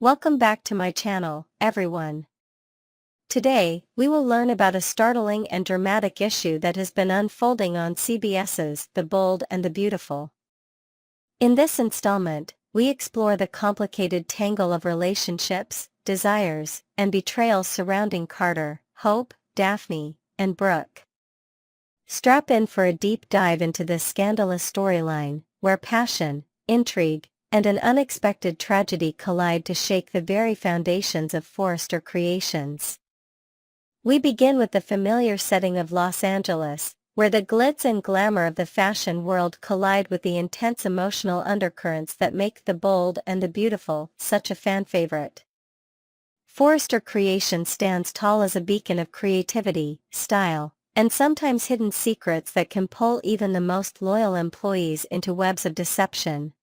Welcome back to my channel, everyone. Today, we will learn about a startling and dramatic issue that has been unfolding on CBS's The Bold and the Beautiful. In this installment, we explore the complicated tangle of relationships, desires, and betrayals surrounding Carter, Hope, Daphne, and Brooke. Strap in for a deep dive into this scandalous storyline, where passion, intrigue, and an unexpected tragedy collide to shake the very foundations of Forrester Creations. We begin with the familiar setting of Los Angeles, where the glitz and glamour of the fashion world collide with the intense emotional undercurrents that make The Bold and the Beautiful such a fan favorite. Forrester Creations stands tall as a beacon of creativity, style, and sometimes hidden secrets that can pull even the most loyal employees into webs of deception.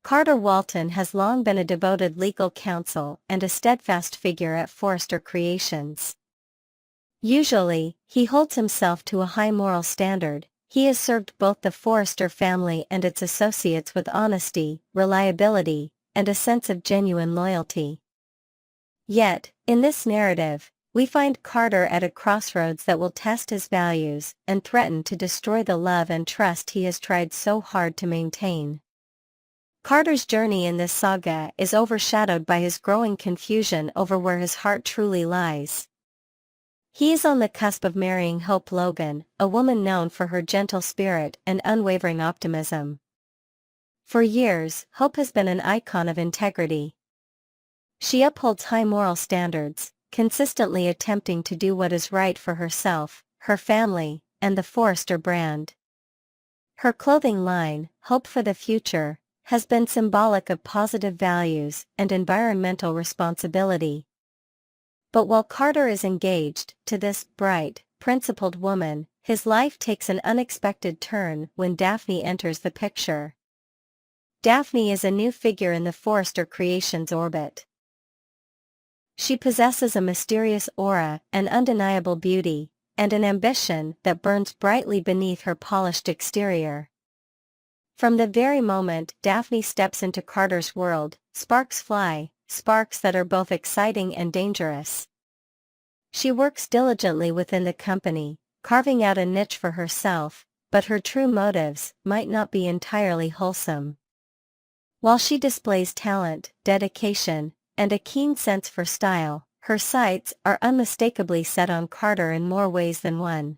Carter Walton has long been a devoted legal counsel and a steadfast figure at Forrester Creations. Usually, he holds himself to a high moral standard. He has served both the Forrester family and its associates with honesty, reliability, and a sense of genuine loyalty. Yet, in this narrative, we find Carter at a crossroads that will test his values and threaten to destroy the love and trust he has tried so hard to maintain. Carter's journey in this saga is overshadowed by his growing confusion over where his heart truly lies. He is on the cusp of marrying Hope Logan, a woman known for her gentle spirit and unwavering optimism. For years, Hope has been an icon of integrity. She upholds high moral standards, consistently attempting to do what is right for herself, her family, and the Forrester brand. Her clothing line, Hope for the Future, has been symbolic of positive values and environmental responsibility. But while Carter is engaged to this bright, principled woman, his life takes an unexpected turn when Daphne enters the picture. Daphne is a new figure in the Forrester Creations orbit. She possesses a mysterious aura, an undeniable beauty, and an ambition that burns brightly beneath her polished exterior. From the very moment Daphne steps into Carter's world, sparks fly, sparks that are both exciting and dangerous. She works diligently within the company, carving out a niche for herself, but her true motives might not be entirely wholesome. While she displays talent, dedication, and a keen sense for style, her sights are unmistakably set on Carter in more ways than one.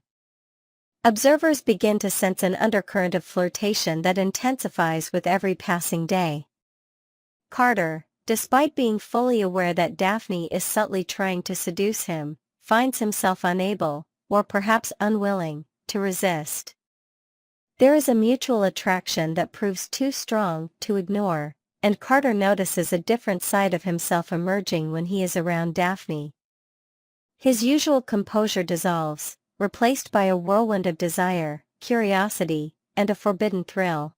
Observers begin to sense an undercurrent of flirtation that intensifies with every passing day. Carter, despite being fully aware that Daphne is subtly trying to seduce him, finds himself unable, or perhaps unwilling, to resist. There is a mutual attraction that proves too strong to ignore, and Carter notices a different side of himself emerging when he is around Daphne. His usual composure dissolves, replaced by a whirlwind of desire, curiosity, and a forbidden thrill.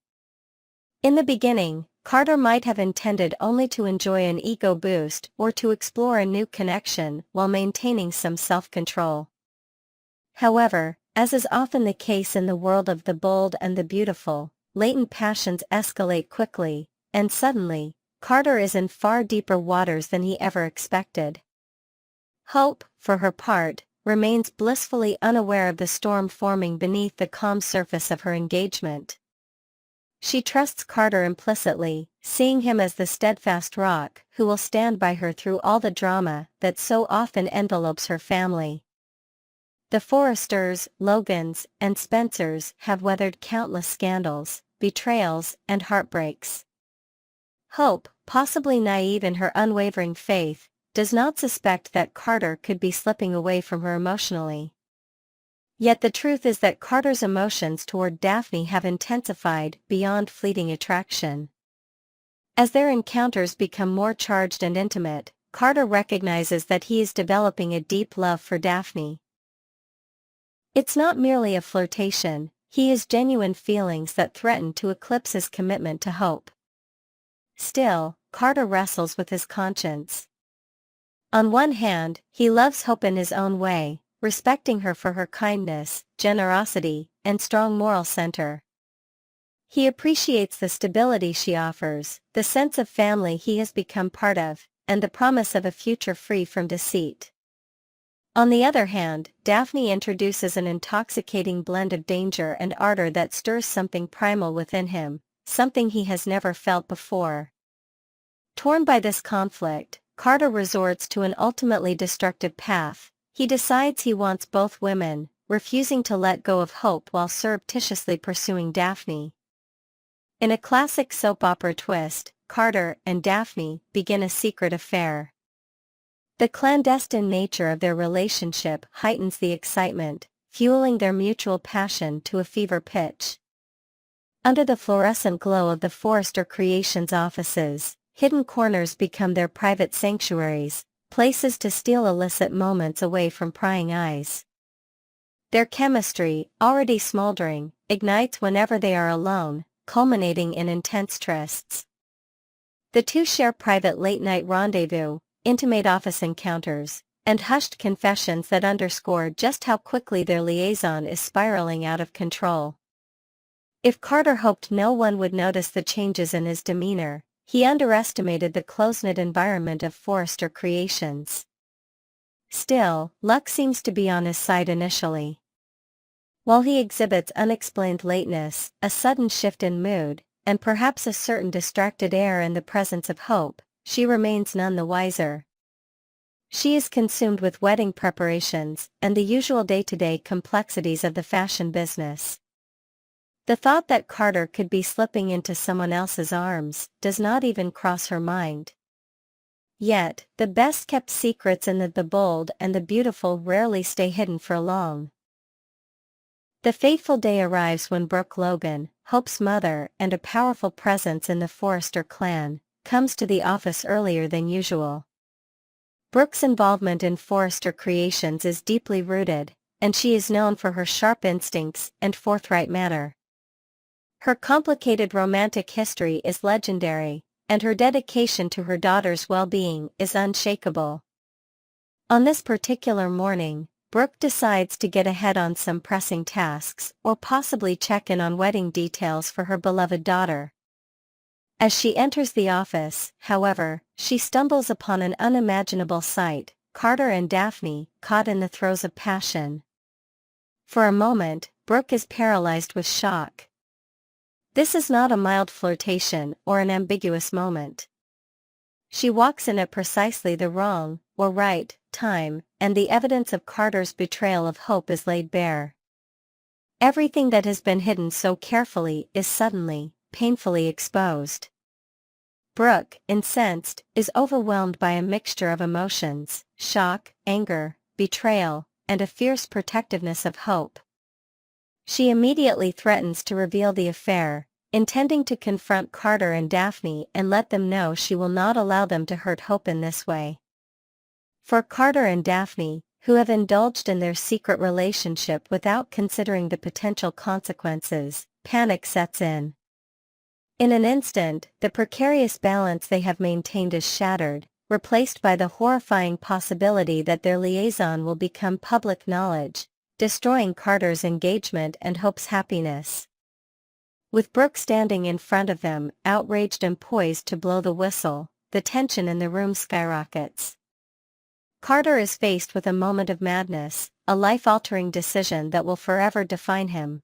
In the beginning, Carter might have intended only to enjoy an ego boost or to explore a new connection while maintaining some self-control. However, as is often the case in the world of The Bold and the Beautiful, latent passions escalate quickly, and suddenly, Carter is in far deeper waters than he ever expected. Hope, for her part, remains blissfully unaware of the storm forming beneath the calm surface of her engagement. She trusts Carter implicitly, seeing him as the steadfast rock who will stand by her through all the drama that so often envelopes her family. The Forresters, Logans, and Spencers have weathered countless scandals, betrayals, and heartbreaks. Hope, possibly naive in her unwavering faith, does not suspect that Carter could be slipping away from her emotionally. Yet the truth is that Carter's emotions toward Daphne have intensified beyond fleeting attraction. As their encounters become more charged and intimate, Carter recognizes that he is developing a deep love for Daphne. It's not merely a flirtation, he has genuine feelings that threaten to eclipse his commitment to Hope. Still, Carter wrestles with his conscience. On one hand, he loves Hope in his own way, respecting her for her kindness, generosity, and strong moral center. He appreciates the stability she offers, the sense of family he has become part of, and the promise of a future free from deceit. On the other hand, Daphne introduces an intoxicating blend of danger and ardor that stirs something primal within him, something he has never felt before. Torn by this conflict, Carter resorts to an ultimately destructive path. He decides he wants both women, refusing to let go of hope while surreptitiously pursuing Daphne. In a classic soap opera twist, Carter and Daphne begin a secret affair. The clandestine nature of their relationship heightens the excitement, fueling their mutual passion to a fever pitch. Under the fluorescent glow of the Forrester Creations offices, hidden corners become their private sanctuaries, places to steal illicit moments away from prying eyes. Their chemistry, already smoldering, ignites whenever they are alone, culminating in intense trysts. The two share private late-night rendezvous, intimate office encounters, and hushed confessions that underscore just how quickly their liaison is spiraling out of control. If Carter hoped no one would notice the changes in his demeanor, he underestimated the close-knit environment of Forrester Creations. Still, luck seems to be on his side initially. While he exhibits unexplained lateness, a sudden shift in mood, and perhaps a certain distracted air in the presence of hope, she remains none the wiser. She is consumed with wedding preparations and the usual day-to-day complexities of the fashion business. The thought that Carter could be slipping into someone else's arms does not even cross her mind. Yet, the best-kept secrets in the bold and the beautiful rarely stay hidden for long. The fateful day arrives when Brooke Logan, Hope's mother and a powerful presence in the Forrester clan, comes to the office earlier than usual. Brooke's involvement in Forrester Creations is deeply rooted, and she is known for her sharp instincts and forthright manner. Her complicated romantic history is legendary, and her dedication to her daughter's well-being is unshakable. On this particular morning, Brooke decides to get ahead on some pressing tasks or possibly check in on wedding details for her beloved daughter. As she enters the office, however, she stumbles upon an unimaginable sight: Carter and Daphne, caught in the throes of passion. For a moment, Brooke is paralyzed with shock. This is not a mild flirtation or an ambiguous moment. She walks in at precisely the wrong, or right, time, and the evidence of Carter's betrayal of hope is laid bare. Everything that has been hidden so carefully is suddenly, painfully exposed. Brooke, incensed, is overwhelmed by a mixture of emotions: shock, anger, betrayal, and a fierce protectiveness of hope. She immediately threatens to reveal the affair, intending to confront Carter and Daphne and let them know she will not allow them to hurt hope in this way. For Carter and Daphne, who have indulged in their secret relationship without considering the potential consequences, panic sets in. In an instant, the precarious balance they have maintained is shattered, replaced by the horrifying possibility that their liaison will become public knowledge, destroying Carter's engagement and Hope's happiness. With Brooke standing in front of them, outraged and poised to blow the whistle, the tension in the room skyrockets. Carter is faced with a moment of madness, a life-altering decision that will forever define him.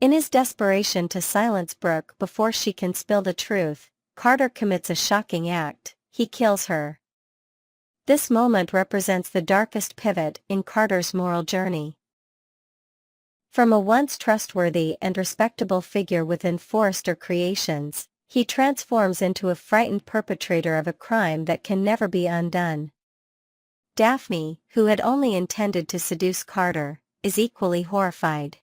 In his desperation to silence Brooke before she can spill the truth, Carter commits a shocking act: he kills her. This moment represents the darkest pivot in Carter's moral journey. From a once trustworthy and respectable figure within Forrester Creations, he transforms into a frightened perpetrator of a crime that can never be undone. Daphne, who had only intended to seduce Carter, is equally horrified.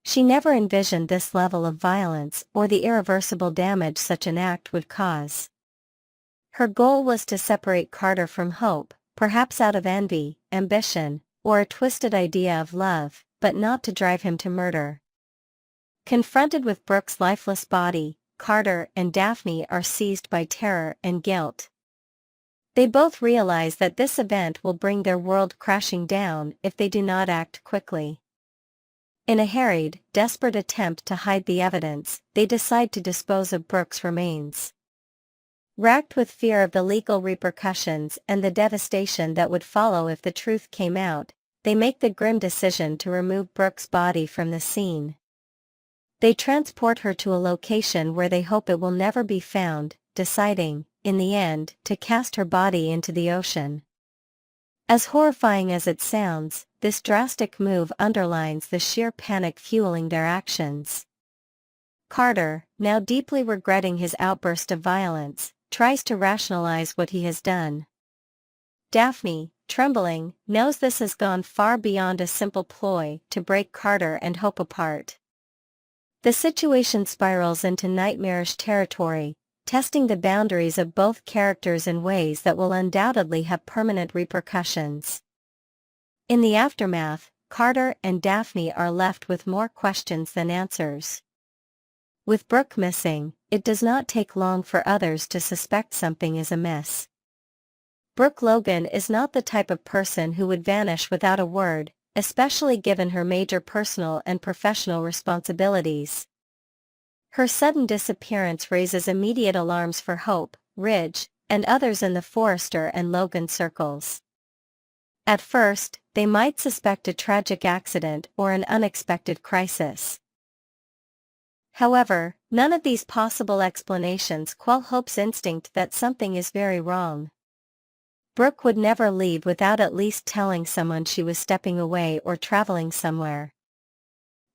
She never envisioned this level of violence or the irreversible damage such an act would cause. Her goal was to separate Carter from Hope, perhaps out of envy, ambition, or a twisted idea of love, but not to drive him to murder. Confronted with Brooke's lifeless body, Carter and Daphne are seized by terror and guilt. They both realize that this event will bring their world crashing down if they do not act quickly. In a harried, desperate attempt to hide the evidence, they decide to dispose of Brooke's remains. Racked with fear of the legal repercussions and the devastation that would follow if the truth came out, they make the grim decision to remove Brooke's body from the scene. They transport her to a location where they hope it will never be found, deciding, in the end, to cast her body into the ocean. As horrifying as it sounds, this drastic move underlines the sheer panic fueling their actions. Carter, now deeply regretting his outburst of violence, tries to rationalize what he has done. Daphne, trembling, knows this has gone far beyond a simple ploy to break Carter and Hope apart. The situation spirals into nightmarish territory, testing the boundaries of both characters in ways that will undoubtedly have permanent repercussions. In the aftermath, Carter and Daphne are left with more questions than answers. With Brooke missing, it does not take long for others to suspect something is amiss. Brooke Logan is not the type of person who would vanish without a word, especially given her major personal and professional responsibilities. Her sudden disappearance raises immediate alarms for Hope, Ridge, and others in the Forrester and Logan circles. At first, they might suspect a tragic accident or an unexpected crisis. However, none of these possible explanations quell Hope's instinct that something is very wrong. Brooke would never leave without at least telling someone she was stepping away or traveling somewhere.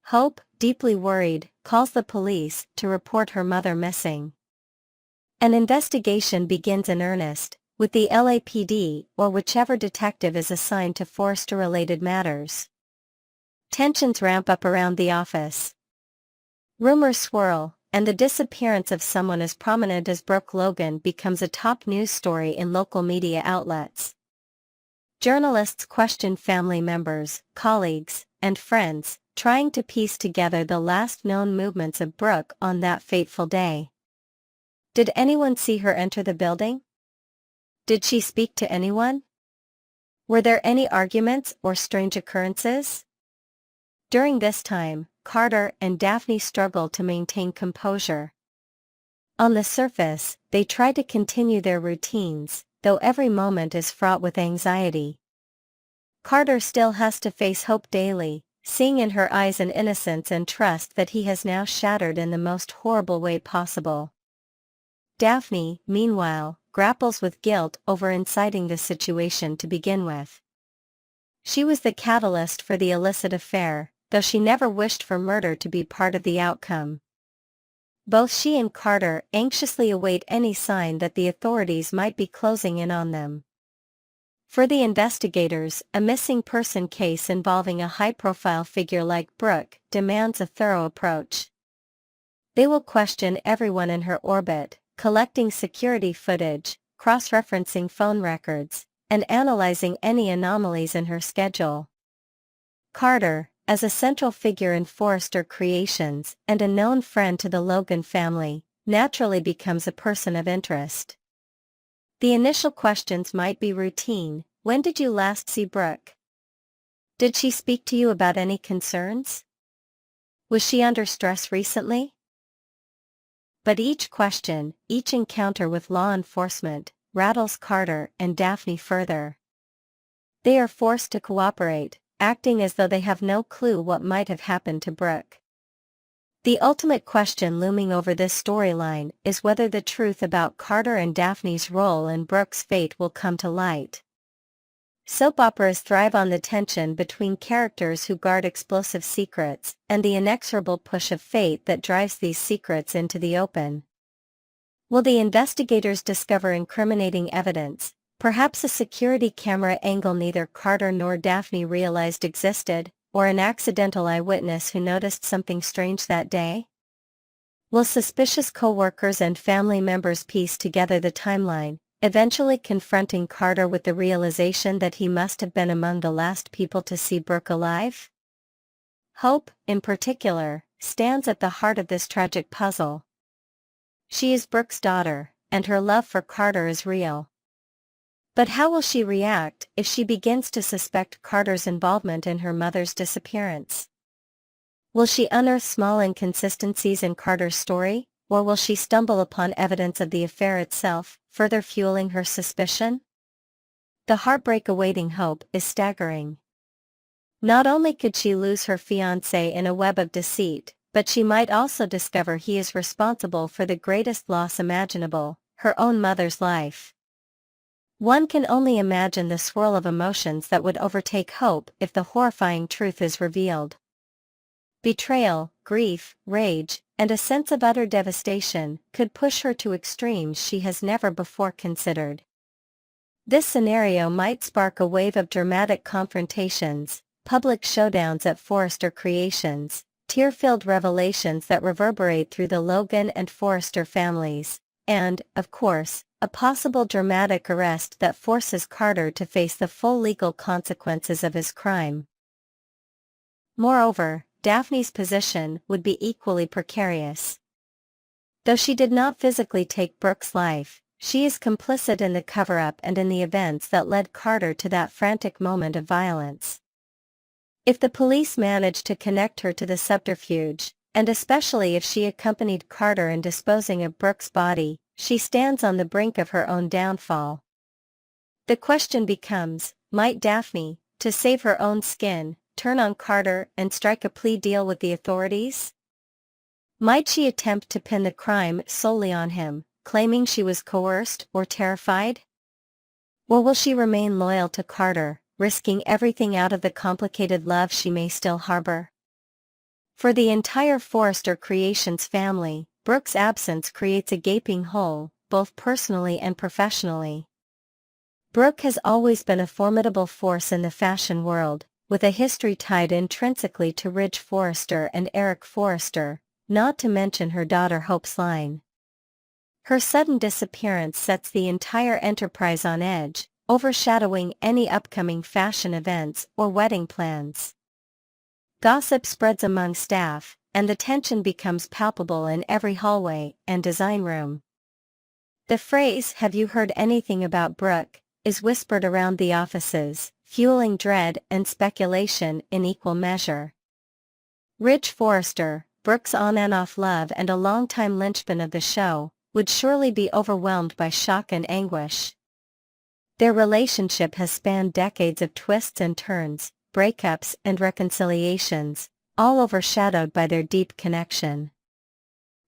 Hope, deeply worried, calls the police to report her mother missing. An investigation begins in earnest, with the LAPD or whichever detective is assigned to Forrester-related matters. Tensions ramp up around the office. Rumors swirl, and the disappearance of someone as prominent as Brooke Logan becomes a top news story in local media outlets. Journalists question family members, colleagues, and friends, trying to piece together the last known movements of Brooke on that fateful day. Did anyone see her enter the building? Did she speak to anyone? Were there any arguments or strange occurrences? During this time, Carter and Daphne struggle to maintain composure. On the surface, they try to continue their routines, though every moment is fraught with anxiety. Carter still has to face Hope daily, seeing in her eyes an innocence and trust that he has now shattered in the most horrible way possible. Daphne, meanwhile, grapples with guilt over inciting the situation to begin with. She was the catalyst for the illicit affair, though she never wished for murder to be part of the outcome. Both she and Carter anxiously await any sign that the authorities might be closing in on them. For the investigators, a missing person case involving a high-profile figure like Brooke demands a thorough approach. They will question everyone in her orbit, collecting security footage, cross-referencing phone records, and analyzing any anomalies in her schedule. Carter, as a central figure in Forrester Creations and a known friend to the Logan family, naturally becomes a person of interest. The initial questions might be routine: when did you last see Brooke? Did she speak to you about any concerns? Was she under stress recently? But each question, each encounter with law enforcement, rattles Carter and Daphne further. They are forced to cooperate, acting as though they have no clue what might have happened to Brooke. The ultimate question looming over this storyline is whether the truth about Carter and Daphne's role in Brooke's fate will come to light. Soap operas thrive on the tension between characters who guard explosive secrets and the inexorable push of fate that drives these secrets into the open. Will the investigators discover incriminating evidence, perhaps a security camera angle neither Carter nor Daphne realized existed, or an accidental eyewitness who noticed something strange that day? Will suspicious co-workers and family members piece together the timeline, eventually confronting Carter with the realization that he must have been among the last people to see Brooke alive? Hope, in particular, stands at the heart of this tragic puzzle. She is Brooke's daughter, and her love for Carter is real. But how will she react if she begins to suspect Carter's involvement in her mother's disappearance? Will she unearth small inconsistencies in Carter's story, or will she stumble upon evidence of the affair itself, further fueling her suspicion? The heartbreak awaiting Hope is staggering. Not only could she lose her fiancé in a web of deceit, but she might also discover he is responsible for the greatest loss imaginable, her own mother's life. One can only imagine the swirl of emotions that would overtake Hope if the horrifying truth is revealed. Betrayal, grief, rage, and a sense of utter devastation could push her to extremes she has never before considered. This scenario might spark a wave of dramatic confrontations, public showdowns at Forrester Creations, tear-filled revelations that reverberate through the Logan and Forrester families, and, of course, a possible dramatic arrest that forces Carter to face the full legal consequences of his crime. Moreover, Daphne's position would be equally precarious. Though she did not physically take Brooke's life, she is complicit in the cover-up and in the events that led Carter to that frantic moment of violence. If the police managed to connect her to the subterfuge, and especially if she accompanied Carter in disposing of Brooke's body, she stands on the brink of her own downfall. The question becomes, might Daphne, to save her own skin, turn on Carter and strike a plea deal with the authorities? Might she attempt to pin the crime solely on him, claiming she was coerced or terrified? Or will she remain loyal to Carter, risking everything out of the complicated love she may still harbor? For the entire Forrester Creations family, Brooke's absence creates a gaping hole, both personally and professionally. Brooke has always been a formidable force in the fashion world, with a history tied intrinsically to Ridge Forrester and Eric Forrester, not to mention her daughter Hope's line. Her sudden disappearance sets the entire enterprise on edge, overshadowing any upcoming fashion events or wedding plans. Gossip spreads among staff, and the tension becomes palpable in every hallway and design room. The phrase "Have you heard anything about Brooke?" is whispered around the offices, fueling dread and speculation in equal measure. Ridge Forrester, Brooke's on and off love and a longtime linchpin of the show, would surely be overwhelmed by shock and anguish. Their relationship has spanned decades of twists and turns, breakups and reconciliations, all overshadowed by their deep connection.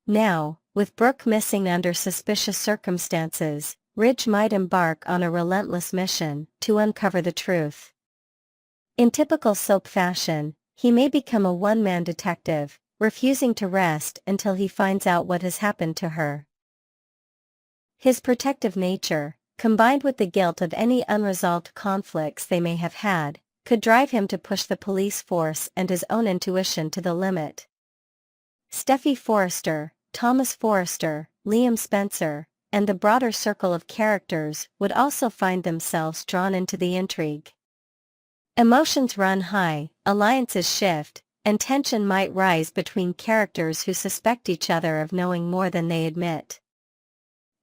Now, with Brooke missing under suspicious circumstances, Ridge might embark on a relentless mission to uncover the truth. In typical soap fashion, he may become a one-man detective, refusing to rest until he finds out what has happened to her. His protective nature, combined with the guilt of any unresolved conflicts they may have had, could drive him to push the police force and his own intuition to the limit. Steffi Forrester, Thomas Forrester, Liam Spencer, and the broader circle of characters would also find themselves drawn into the intrigue. Emotions run high, alliances shift, and tension might rise between characters who suspect each other of knowing more than they admit.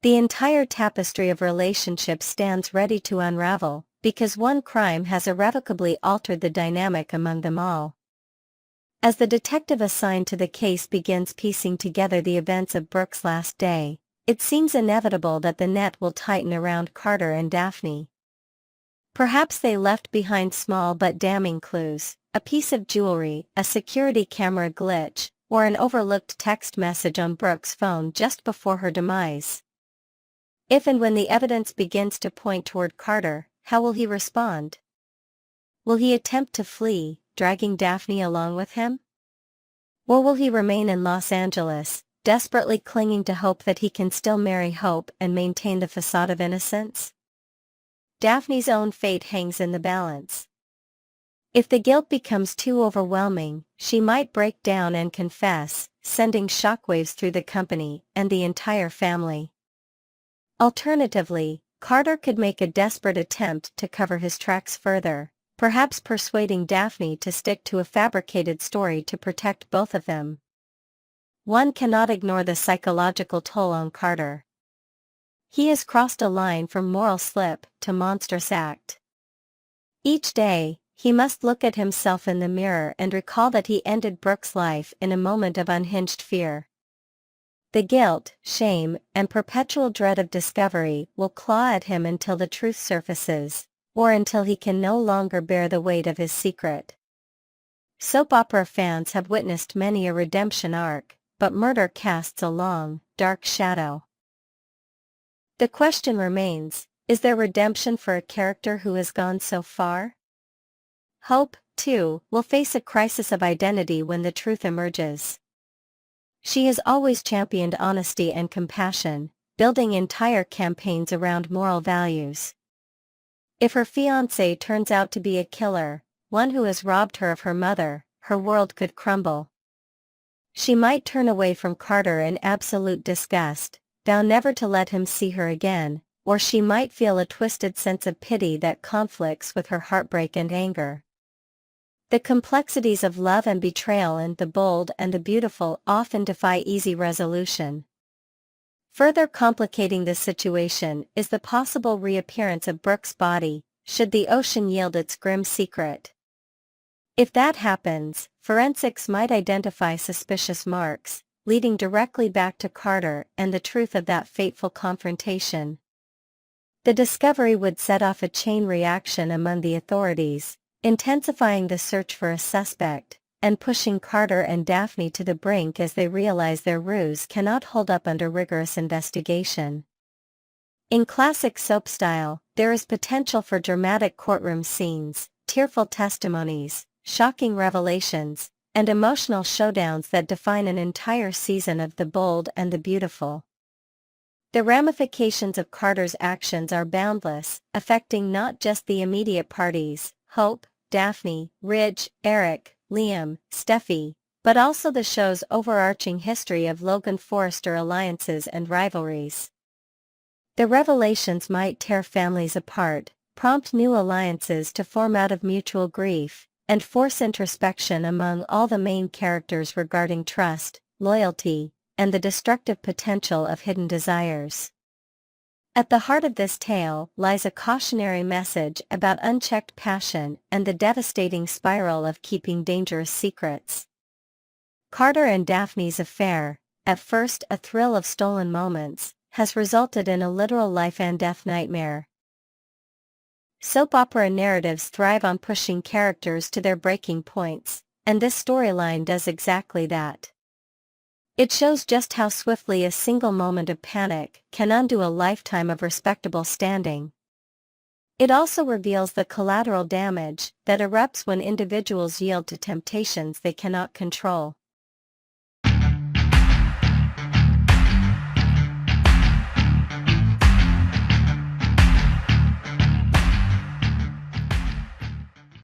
The entire tapestry of relationships stands ready to unravel, because one crime has irrevocably altered the dynamic among them all. As the detective assigned to the case begins piecing together the events of Brooke's last day, it seems inevitable that the net will tighten around Carter and Daphne. Perhaps they left behind small but damning clues, a piece of jewelry, a security camera glitch, or an overlooked text message on Brooke's phone just before her demise. If and when the evidence begins to point toward Carter, how will he respond? Will he attempt to flee, dragging Daphne along with him? Or will he remain in Los Angeles, desperately clinging to hope that he can still marry Hope and maintain the facade of innocence? Daphne's own fate hangs in the balance. If the guilt becomes too overwhelming, she might break down and confess, sending shockwaves through the company and the entire family. Alternatively, Carter could make a desperate attempt to cover his tracks further, perhaps persuading Daphne to stick to a fabricated story to protect both of them. One cannot ignore the psychological toll on Carter. He has crossed a line from moral slip to monstrous act. Each day, he must look at himself in the mirror and recall that he ended Brooke's life in a moment of unhinged fear. The guilt, shame, and perpetual dread of discovery will claw at him until the truth surfaces, or until he can no longer bear the weight of his secret. Soap opera fans have witnessed many a redemption arc, but murder casts a long, dark shadow. The question remains, is there redemption for a character who has gone so far? Hope, too, will face a crisis of identity when the truth emerges. She has always championed honesty and compassion, building entire campaigns around moral values. If her fiancé turns out to be a killer, one who has robbed her of her mother, her world could crumble. She might turn away from Carter in absolute disgust, vow never to let him see her again, or she might feel a twisted sense of pity that conflicts with her heartbreak and anger. The complexities of love and betrayal in The Bold and the Beautiful often defy easy resolution. Further complicating this situation is the possible reappearance of Brooke's body, should the ocean yield its grim secret. If that happens, forensics might identify suspicious marks, leading directly back to Carter and the truth of that fateful confrontation. The discovery would set off a chain reaction among the authorities, intensifying the search for a suspect, and pushing Carter and Daphne to the brink as they realize their ruse cannot hold up under rigorous investigation. In classic soap style, there is potential for dramatic courtroom scenes, tearful testimonies, shocking revelations, and emotional showdowns that define an entire season of The Bold and the Beautiful. The ramifications of Carter's actions are boundless, affecting not just the immediate parties, Hope, Daphne, Ridge, Eric, Liam, Steffi, but also the show's overarching history of Logan Forrester alliances and rivalries. The revelations might tear families apart, prompt new alliances to form out of mutual grief, and force introspection among all the main characters regarding trust, loyalty, and the destructive potential of hidden desires. At the heart of this tale lies a cautionary message about unchecked passion and the devastating spiral of keeping dangerous secrets. Carter and Daphne's affair, at first a thrill of stolen moments, has resulted in a literal life-and-death nightmare. Soap opera narratives thrive on pushing characters to their breaking points, and this storyline does exactly that. It shows just how swiftly a single moment of panic can undo a lifetime of respectable standing. It also reveals the collateral damage that erupts when individuals yield to temptations they cannot control.